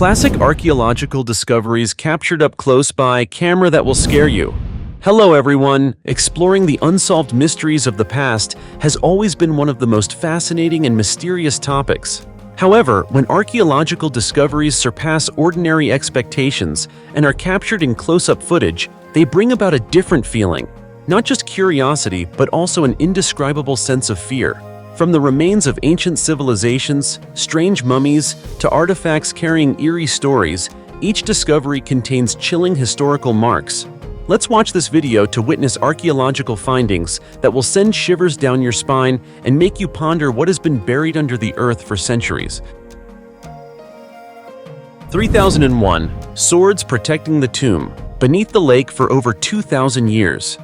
Classic archaeological discoveries captured up close by camera that will scare you. Hello everyone! Exploring the unsolved mysteries of the past has always been one of the most fascinating and mysterious topics. However, when archaeological discoveries surpass ordinary expectations and are captured in close-up footage, they bring about a different feeling. Not just curiosity, but also an indescribable sense of fear. From the remains of ancient civilizations, strange mummies, to artifacts carrying eerie stories, each discovery contains chilling historical marks. Let's watch this video to witness archaeological findings that will send shivers down your spine and make you ponder what has been buried under the earth for centuries. 3001. Swords protecting the tomb. Beneath the lake for over 2,000 years.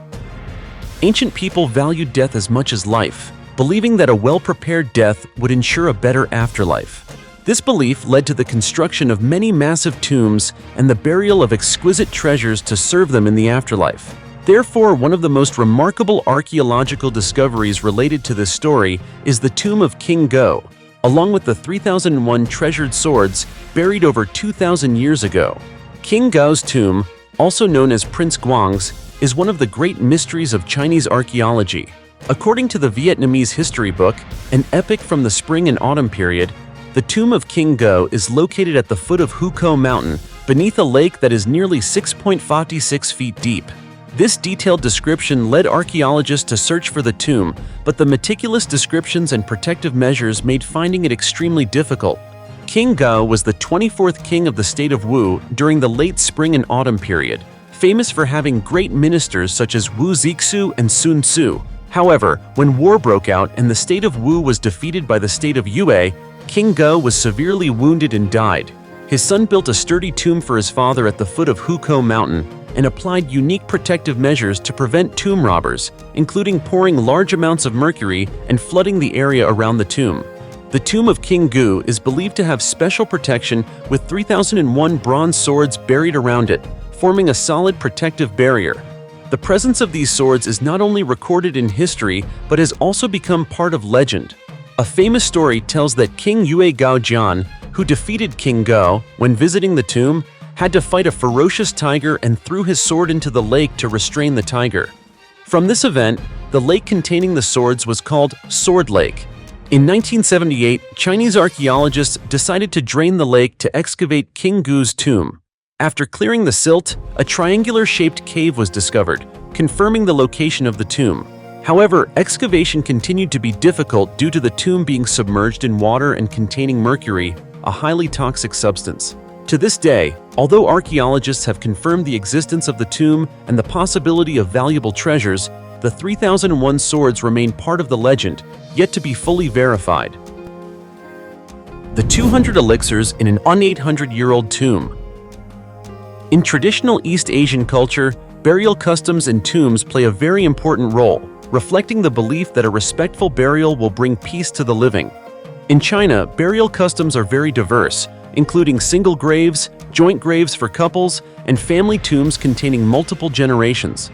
Ancient people valued death as much as life, believing that a well-prepared death would ensure a better afterlife. This belief led to the construction of many massive tombs and the burial of exquisite treasures to serve them in the afterlife. Therefore, one of the most remarkable archaeological discoveries related to this story is the tomb of King Go, along with the 3001 treasured swords buried over 2,000 years ago. King Gao's tomb, also known as Prince Guang's, is one of the great mysteries of Chinese archaeology. According to the Vietnamese history book, an epic from the spring and autumn period, the tomb of King Go is located at the foot of Hukou Mountain, beneath a lake that is nearly 6.56 feet deep. This detailed description led archaeologists to search for the tomb, but the meticulous descriptions and protective measures made finding it extremely difficult. King Go was the 24th king of the state of Wu during the late spring and autumn period, famous for having great ministers such as Wu Zixu and Sun Tzu. However, when war broke out and the state of Wu was defeated by the state of Yue, King Go was severely wounded and died. His son built a sturdy tomb for his father at the foot of Hukou Mountain and applied unique protective measures to prevent tomb robbers, including pouring large amounts of mercury and flooding the area around the tomb. The tomb of King Gu is believed to have special protection with 3001 bronze swords buried around it, forming a solid protective barrier. The presence of these swords is not only recorded in history, but has also become part of legend. A famous story tells that King Yue Gaojian, who defeated King Go when visiting the tomb, had to fight a ferocious tiger and threw his sword into the lake to restrain the tiger. From this event, the lake containing the swords was called Sword Lake. In 1978, Chinese archaeologists decided to drain the lake to excavate King Gu's tomb. After clearing the silt, a triangular-shaped cave was discovered, confirming the location of the tomb. However, excavation continued to be difficult due to the tomb being submerged in water and containing mercury, a highly toxic substance. To this day, although archaeologists have confirmed the existence of the tomb and the possibility of valuable treasures, the 3001 swords remain part of the legend, yet to be fully verified. The 200 elixirs in an 800-year-old tomb. In traditional East Asian culture, burial customs in tombs play a very important role, reflecting the belief that a respectful burial will bring peace to the living. In China, burial customs are very diverse, including single graves, joint graves for couples, and family tombs containing multiple generations.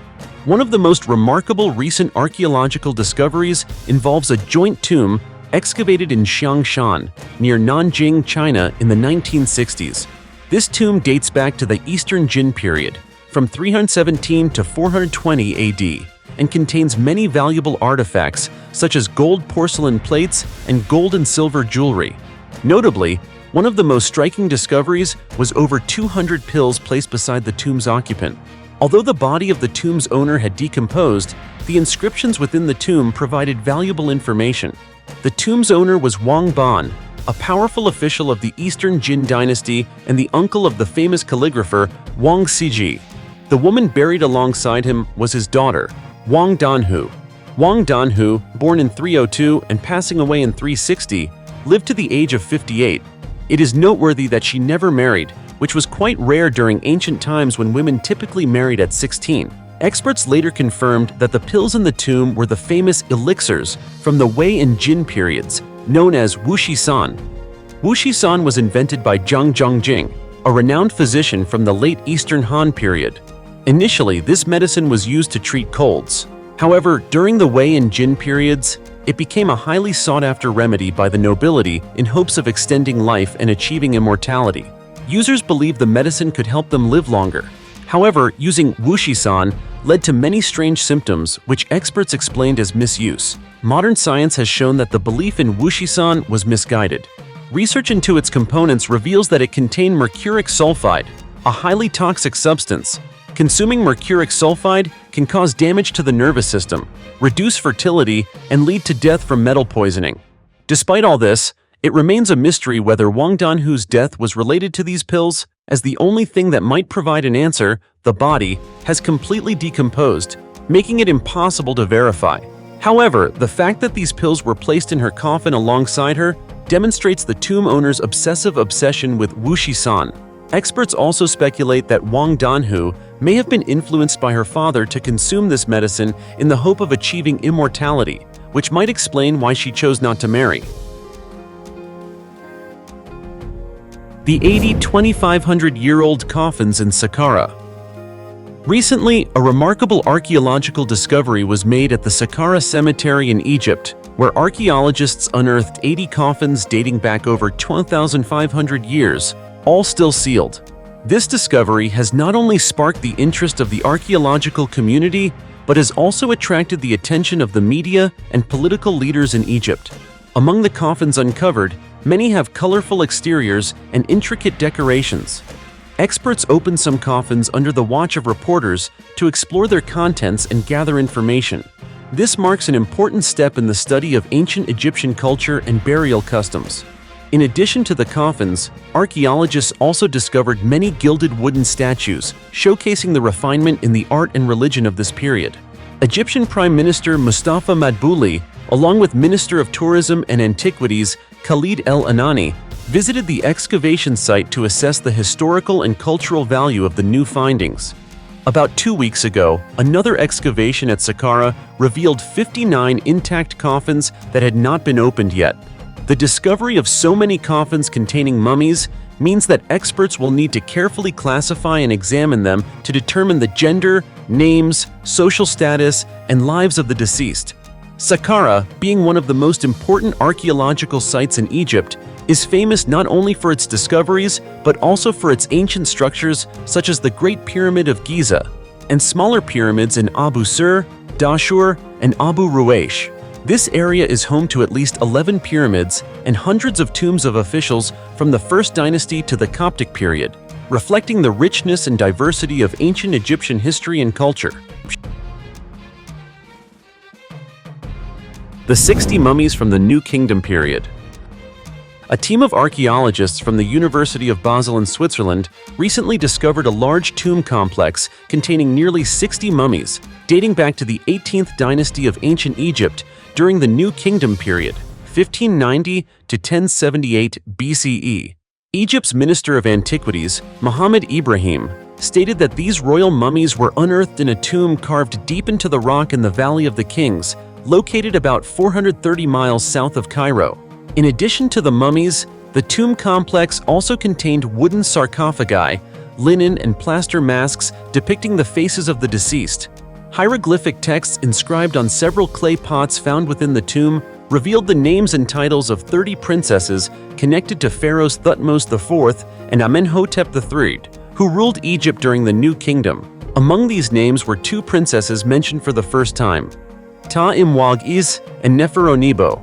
One of the most remarkable recent archaeological discoveries involves a joint tomb excavated in Xiangshan, near Nanjing, China in the 1960s. This tomb dates back to the Eastern Jin period, from 317 to 420 AD, and contains many valuable artifacts such as gold porcelain plates and gold and silver jewelry. Notably, one of the most striking discoveries was over 200 pills placed beside the tomb's occupant. Although the body of the tomb's owner had decomposed, the inscriptions within the tomb provided valuable information. The tomb's owner was Wang Ban, a powerful official of the Eastern Jin dynasty and the uncle of the famous calligrapher Wang Siji. The woman buried alongside him was his daughter, Wang Danhu. Wang Danhu, born in 302 and passing away in 360, lived to the age of 58. It is noteworthy that she never married, which was quite rare during ancient times when women typically married at 16. Experts later confirmed that the pills in the tomb were the famous elixirs from the Wei and Jin periods, known as wuxi-san. Wuxi-san was invented by Zhang Zhongjing, a renowned physician from the late Eastern Han period. Initially, this medicine was used to treat colds. However, during the Wei and Jin periods, it became a highly sought-after remedy by the nobility in hopes of extending life and achieving immortality. Users believed the medicine could help them live longer. However, using wushisan led to many strange symptoms, which experts explained as misuse. Modern science has shown that the belief in wushisan was misguided. Research into its components reveals that it contained mercuric sulfide, a highly toxic substance. Consuming mercuric sulfide can cause damage to the nervous system, reduce fertility, and lead to death from metal poisoning. Despite all this, it remains a mystery whether Wang Danhu's death was related to these pills, as the only thing that might provide an answer, the body, has completely decomposed, making it impossible to verify. However, the fact that these pills were placed in her coffin alongside her demonstrates the tomb owner's obsessive obsession with wushisan. Experts also speculate that Wang Danhu may have been influenced by her father to consume this medicine in the hope of achieving immortality, which might explain why she chose not to marry. The 2,500-year-old coffins in Saqqara. Recently, a remarkable archaeological discovery was made at the Saqqara cemetery in Egypt, where archaeologists unearthed 80 coffins dating back over 12,500 years, all still sealed. This discovery has not only sparked the interest of the archaeological community, but has also attracted the attention of the media and political leaders in Egypt. Among the coffins uncovered, many have colorful exteriors and intricate decorations. Experts opened some coffins under the watch of reporters to explore their contents and gather information. This marks an important step in the study of ancient Egyptian culture and burial customs. In addition to the coffins, archaeologists also discovered many gilded wooden statues, showcasing the refinement in the art and religion of this period. Egyptian Prime Minister Mustafa Madbouli, along with Minister of Tourism and Antiquities Khalid El-Anani, visited the excavation site to assess the historical and cultural value of the new findings. About 2 weeks ago, another excavation at Saqqara revealed 59 intact coffins that had not been opened yet. The discovery of so many coffins containing mummies means that experts will need to carefully classify and examine them to determine the gender, names, social status, and lives of the deceased. Saqqara, being one of the most important archaeological sites in Egypt, is famous not only for its discoveries, but also for its ancient structures such as the Great Pyramid of Giza and smaller pyramids in Abu Sir, Dashur, and Abu Ruwaish. This area is home to at least 11 pyramids and hundreds of tombs of officials from the First Dynasty to the Coptic period, reflecting the richness and diversity of ancient Egyptian history and culture. The 60 mummies from the New Kingdom period. A team of archaeologists from the University of Basel in Switzerland recently discovered a large tomb complex containing nearly 60 mummies, dating back to the 18th dynasty of ancient Egypt during the New Kingdom period, 1590 to 1078 BCE. Egypt's Minister of Antiquities, Muhammad Ibrahim, stated that these royal mummies were unearthed in a tomb carved deep into the rock in the Valley of the Kings, located about 430 miles south of Cairo. In addition to the mummies, the tomb complex also contained wooden sarcophagi, linen and plaster masks depicting the faces of the deceased. Hieroglyphic texts inscribed on several clay pots found within the tomb revealed the names and titles of 30 princesses connected to pharaohs Thutmose IV and Amenhotep III, who ruled Egypt during the New Kingdom. Among these names were two princesses mentioned for the first time, Ta-Imwag-Is and Neferonibo.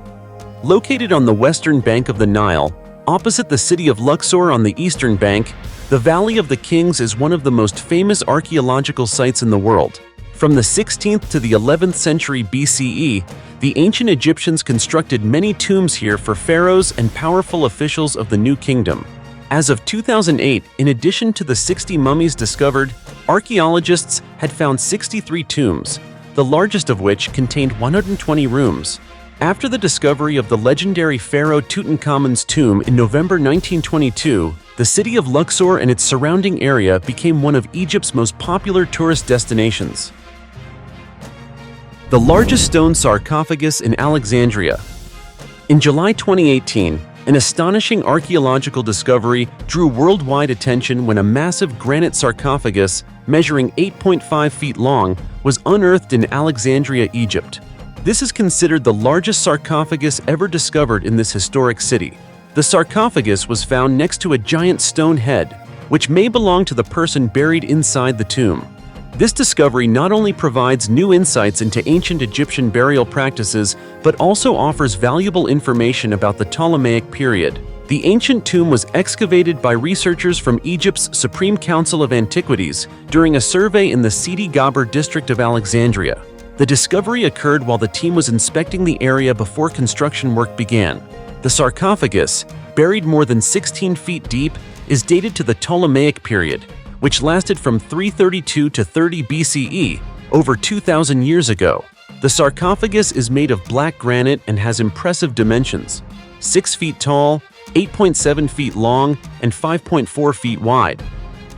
Located on the western bank of the Nile, opposite the city of Luxor on the eastern bank, the Valley of the Kings is one of the most famous archaeological sites in the world. From the 16th to the 11th century BCE, the ancient Egyptians constructed many tombs here for pharaohs and powerful officials of the New Kingdom. As of 2008, in addition to the 60 mummies discovered, archaeologists had found 63 tombs, the largest of which contained 120 rooms. After the discovery of the legendary pharaoh Tutankhamun's tomb in November 1922, the city of Luxor and its surrounding area became one of Egypt's most popular tourist destinations. The largest stone sarcophagus in Alexandria. In July 2018, an astonishing archaeological discovery drew worldwide attention when a massive granite sarcophagus measuring 8.5 feet long was unearthed in Alexandria, Egypt. This is considered the largest sarcophagus ever discovered in this historic city. The sarcophagus was found next to a giant stone head, which may belong to the person buried inside the tomb. This discovery not only provides new insights into ancient Egyptian burial practices, but also offers valuable information about the Ptolemaic period. The ancient tomb was excavated by researchers from Egypt's Supreme Council of Antiquities during a survey in the Sidi Gabr district of Alexandria. The discovery occurred while the team was inspecting the area before construction work began. The sarcophagus, buried more than 16 feet deep, is dated to the Ptolemaic period, which lasted from 332 to 30 BCE, over 2,000 years ago. The sarcophagus is made of black granite and has impressive dimensions: 6 feet tall, 8.7 feet long, and 5.4 feet wide.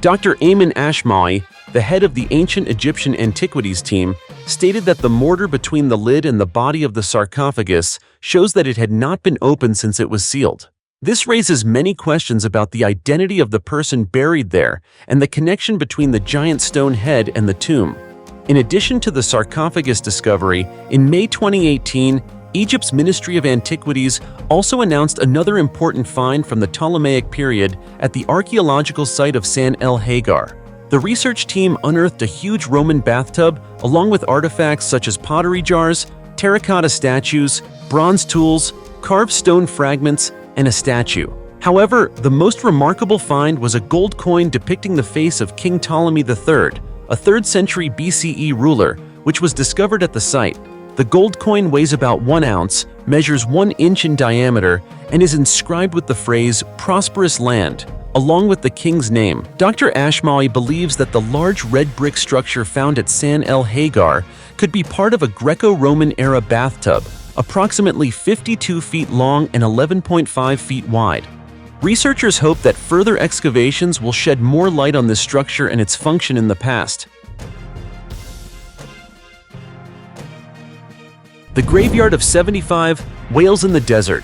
Dr. Ayman Ashmawi, the head of the ancient Egyptian antiquities team, stated that the mortar between the lid and the body of the sarcophagus shows that it had not been opened since it was sealed. This raises many questions about the identity of the person buried there and the connection between the giant stone head and the tomb. In addition to the sarcophagus discovery, in May 2018, Egypt's Ministry of Antiquities also announced another important find from the Ptolemaic period at the archaeological site of San El Hagar. The research team unearthed a huge Roman bathtub along with artifacts such as pottery jars, terracotta statues, bronze tools, carved stone fragments, and a statue. However, the most remarkable find was a gold coin depicting the face of King Ptolemy III, a 3rd century BCE ruler, which was discovered at the site. The gold coin weighs about 1 ounce, measures 1 inch in diameter, and is inscribed with the phrase "prosperous land," along with the king's name. Dr. Ashmawi believes that the large red brick structure found at San El Hagar could be part of a Greco-Roman era bathtub, approximately 52 feet long and 11.5 feet wide. Researchers hope that further excavations will shed more light on this structure and its function in the past. The Graveyard of 75 Whales in the Desert.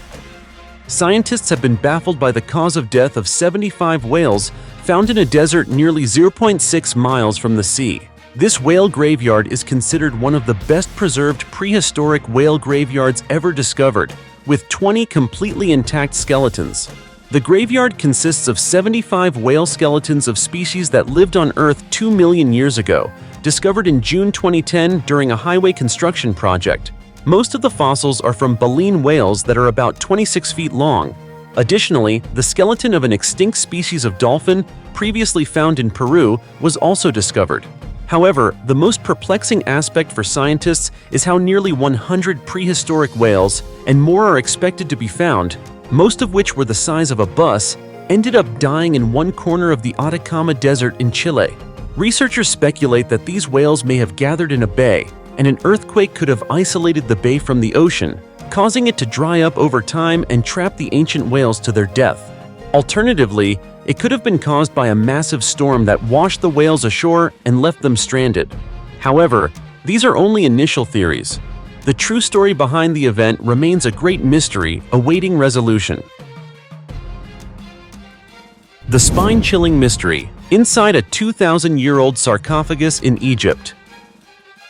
Scientists have been baffled by the cause of death of 75 whales found in a desert nearly 0.6 miles from the sea. This whale graveyard is considered one of the best preserved prehistoric whale graveyards ever discovered, with 20 completely intact skeletons. The graveyard consists of 75 whale skeletons of species that lived on Earth 2 million years ago, discovered in June 2010 during a highway construction project. Most of the fossils are from baleen whales that are about 26 feet long. Additionally, the skeleton of an extinct species of dolphin, previously found in Peru, was also discovered. However, the most perplexing aspect for scientists is how nearly 100 prehistoric whales, and more are expected to be found, most of which were the size of a bus, ended up dying in one corner of the Atacama Desert in Chile. Researchers speculate that these whales may have gathered in a bay, and an earthquake could have isolated the bay from the ocean, causing it to dry up over time and trap the ancient whales to their death. Alternatively, it could have been caused by a massive storm that washed the whales ashore and left them stranded. However, these are only initial theories. The true story behind the event remains a great mystery awaiting resolution. The spine-chilling mystery inside a 2,000-year-old sarcophagus in Egypt.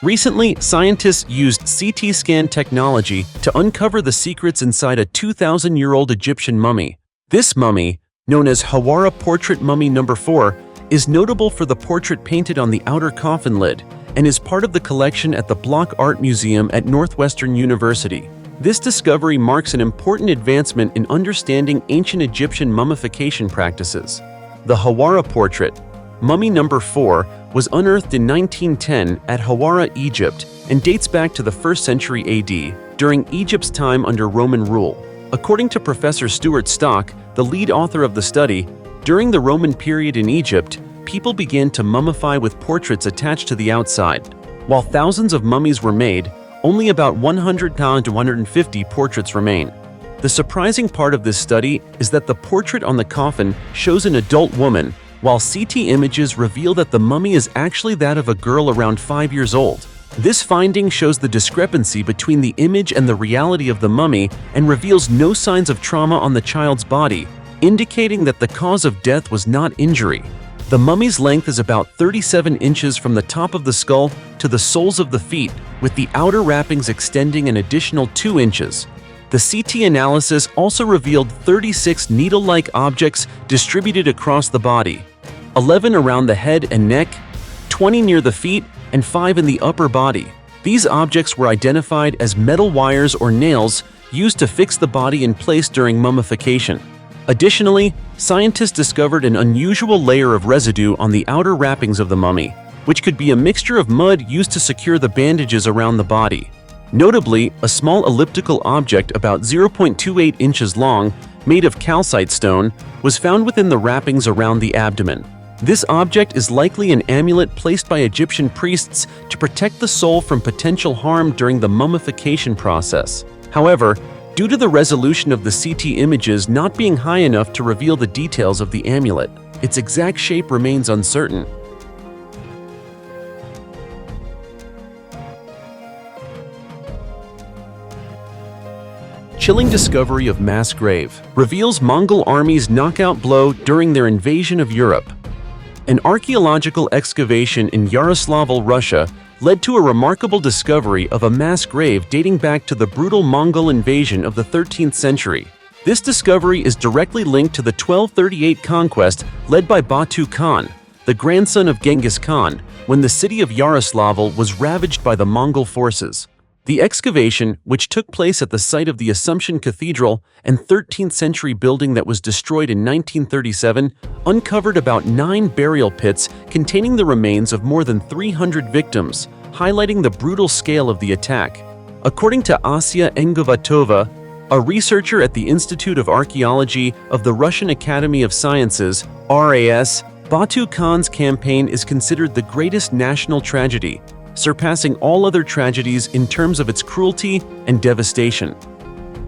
Recently, scientists used CT scan technology to uncover the secrets inside a 2,000-year-old Egyptian mummy. This mummy, known as Hawara Portrait Mummy No. 4, is notable for the portrait painted on the outer coffin lid and is part of the collection at the Block Art Museum at Northwestern University. This discovery marks an important advancement in understanding ancient Egyptian mummification practices. The Hawara Portrait Mummy No. 4 was unearthed in 1910 at Hawara, Egypt, and dates back to the 1st century AD, during Egypt's time under Roman rule. According to Professor Stuart Stock, the lead author of the study, during the Roman period in Egypt, people began to mummify with portraits attached to the outside. While thousands of mummies were made, only about 100 to 150 portraits remain. The surprising part of this study is that the portrait on the coffin shows an adult woman, while CT images reveal that the mummy is actually that of a girl around 5 years old. This finding shows the discrepancy between the image and the reality of the mummy and reveals no signs of trauma on the child's body, indicating that the cause of death was not injury. The mummy's length is about 37 inches from the top of the skull to the soles of the feet, with the outer wrappings extending an additional 2 inches. The CT analysis also revealed 36 needle-like objects distributed across the body, 11 around the head and neck, 20 near the feet, and 5 in the upper body. These objects were identified as metal wires or nails used to fix the body in place during mummification. Additionally, scientists discovered an unusual layer of residue on the outer wrappings of the mummy, which could be a mixture of mud used to secure the bandages around the body. Notably, a small elliptical object about 0.28 inches long, made of calcite stone, was found within the wrappings around the abdomen. This object is likely an amulet placed by Egyptian priests to protect the soul from potential harm during the mummification process. However, due to the resolution of the CT images not being high enough to reveal the details of the amulet, its exact shape remains uncertain. Chilling discovery of mass grave reveals Mongol army's knockout blow during their invasion of Europe. An archaeological excavation in Yaroslavl, Russia, led to a remarkable discovery of a mass grave dating back to the brutal Mongol invasion of the 13th century. This discovery is directly linked to the 1238 conquest led by Batu Khan, the grandson of Genghis Khan, when the city of Yaroslavl was ravaged by the Mongol forces. The excavation, which took place at the site of the Assumption Cathedral and 13th century building that was destroyed in 1937, uncovered about 9 burial pits containing the remains of more than 300 victims, highlighting the brutal scale of the attack. According to Asya Engovatova, a researcher at the Institute of Archaeology of the Russian Academy of Sciences, RAS, Batu Khan's campaign is considered the greatest national tragedy, surpassing all other tragedies in terms of its cruelty and devastation.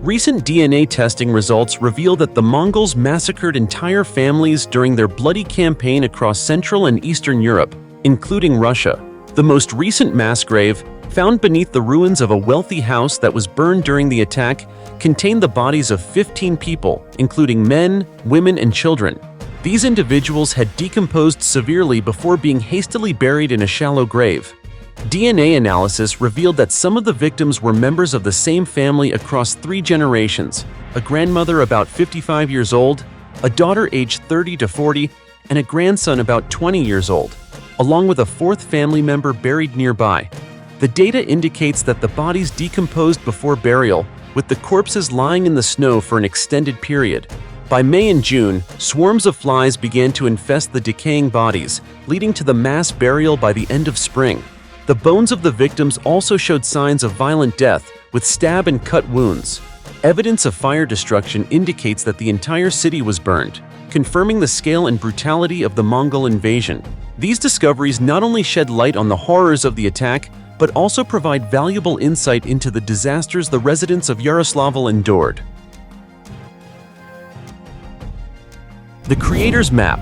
Recent DNA testing results reveal that the Mongols massacred entire families during their bloody campaign across Central and Eastern Europe, including Russia. The most recent mass grave, found beneath the ruins of a wealthy house that was burned during the attack, contained the bodies of 15 people, including men, women, and children. These individuals had decomposed severely before being hastily buried in a shallow grave. DNA analysis revealed that some of the victims were members of the same family across 3 generations: a grandmother about 55 years old, a daughter aged 30 to 40, and a grandson about 20 years old, along with a 4th family member buried nearby. The data indicates that the bodies decomposed before burial, with the corpses lying in the snow for an extended period. By May and June, swarms of flies began to infest the decaying bodies, leading to the mass burial by the end of spring. The bones of the victims also showed signs of violent death, with stab and cut wounds. Evidence of fire destruction indicates that the entire city was burned, confirming the scale and brutality of the Mongol invasion. These discoveries not only shed light on the horrors of the attack, but also provide valuable insight into the disasters the residents of Yaroslavl endured. The Creator's Map.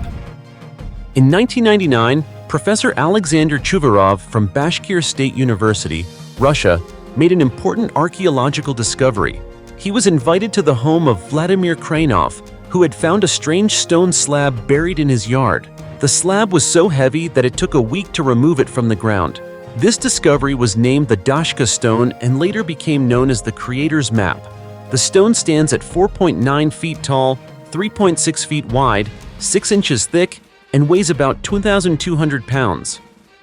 In 1999, Professor Alexander Chuvarov from Bashkir State University, Russia, made an important archaeological discovery. He was invited to the home of Vladimir Kranov, who had found a strange stone slab buried in his yard. The slab was so heavy that it took a week to remove it from the ground. This discovery was named the Dashka stone and later became known as the Creator's Map. The stone stands at 4.9 feet tall, 3.6 feet wide, 6 inches thick, and weighs about 2,200 pounds.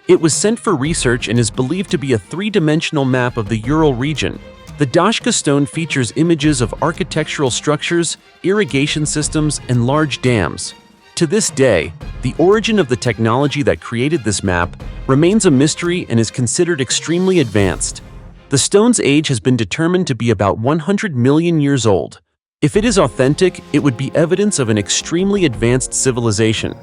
It was sent for research and is believed to be a 3-dimensional map of the Ural region. The Dashka stone features images of architectural structures, irrigation systems, and large dams. To this day, the origin of the technology that created this map remains a mystery and is considered extremely advanced. The stone's age has been determined to be about 100 million years old. If it is authentic, it would be evidence of an extremely advanced civilization.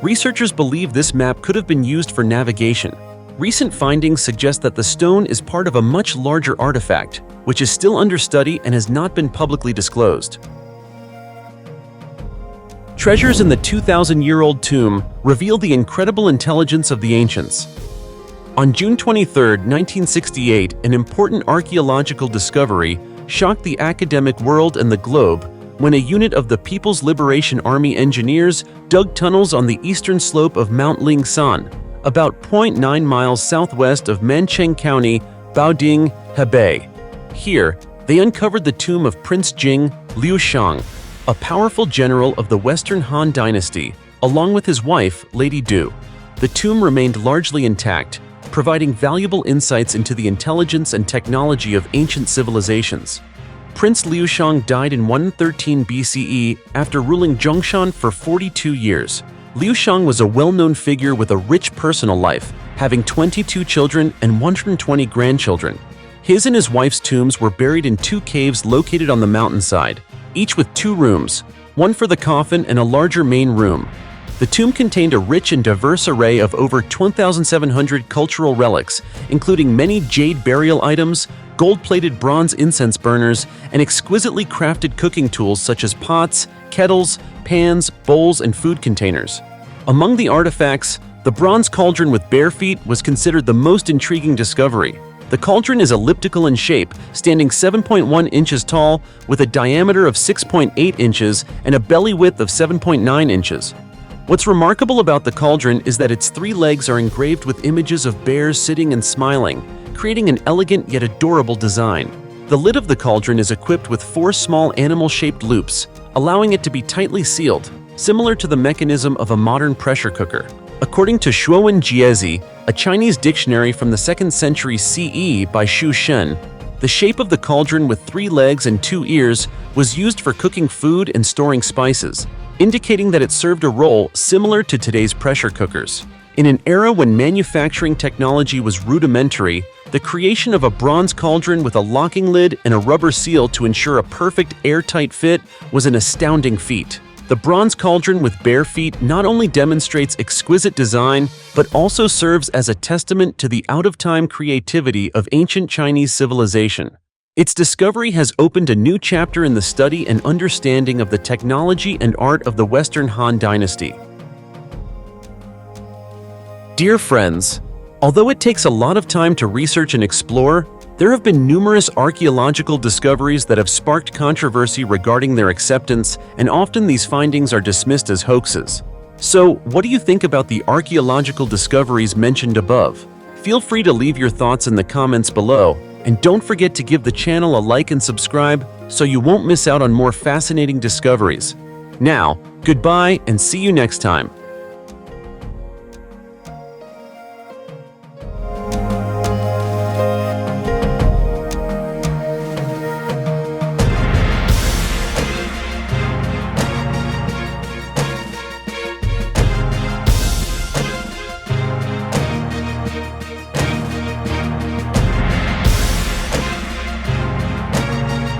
Researchers believe this map could have been used for navigation. Recent findings suggest that the stone is part of a much larger artifact, which is still under study and has not been publicly disclosed. Treasures in the 2,000-year-old tomb reveal the incredible intelligence of the ancients. On June 23, 1968, an important archaeological discovery shocked the academic world and the globe when a unit of the People's Liberation Army engineers dug tunnels on the eastern slope of Mount Lingsan, about 0.9 miles southwest of Mancheng County, Baoding, Hebei. Here, they uncovered the tomb of Prince Jing Liushang, a powerful general of the Western Han Dynasty, along with his wife, Lady Du. The tomb remained largely intact, providing valuable insights into the intelligence and technology of ancient civilizations. Prince Liushang died in 113 BCE after ruling Zhongshan for 42 years. Liushang was a well-known figure with a rich personal life, having 22 children and 120 grandchildren. His and his wife's tombs were buried in 2 caves located on the mountainside, each with 2 rooms, one for the coffin and a larger main room. The tomb contained a rich and diverse array of over 2,700 cultural relics, including many jade burial items, gold-plated bronze incense burners, and exquisitely crafted cooking tools such as pots, kettles, pans, bowls, and food containers. Among the artifacts, the bronze cauldron with bare feet was considered the most intriguing discovery. The cauldron is elliptical in shape, standing 7.1 inches tall, with a diameter of 6.8 inches and a belly width of 7.9 inches. What's remarkable about the cauldron is that its 3 legs are engraved with images of bears sitting and smiling, creating an elegant yet adorable design. The lid of the cauldron is equipped with 4 small animal-shaped loops, allowing it to be tightly sealed, similar to the mechanism of a modern pressure cooker. According to Shuowen Jiezi, a Chinese dictionary from the 2nd century CE by Xu Shen, the shape of the cauldron with 3 legs and 2 ears was used for cooking food and storing spices, indicating that it served a role similar to today's pressure cookers. In an era when manufacturing technology was rudimentary, the creation of a bronze cauldron with a locking lid and a rubber seal to ensure a perfect airtight fit was an astounding feat. The bronze cauldron with bare feet not only demonstrates exquisite design, but also serves as a testament to the out-of-time creativity of ancient Chinese civilization. Its discovery has opened a new chapter in the study and understanding of the technology and art of the Western Han Dynasty. Dear friends, although it takes a lot of time to research and explore, there have been numerous archaeological discoveries that have sparked controversy regarding their acceptance, and often these findings are dismissed as hoaxes. So, what do you think about the archaeological discoveries mentioned above? Feel free to leave your thoughts in the comments below, and don't forget to give the channel a like and subscribe so you won't miss out on more fascinating discoveries. Now, goodbye and see you next time.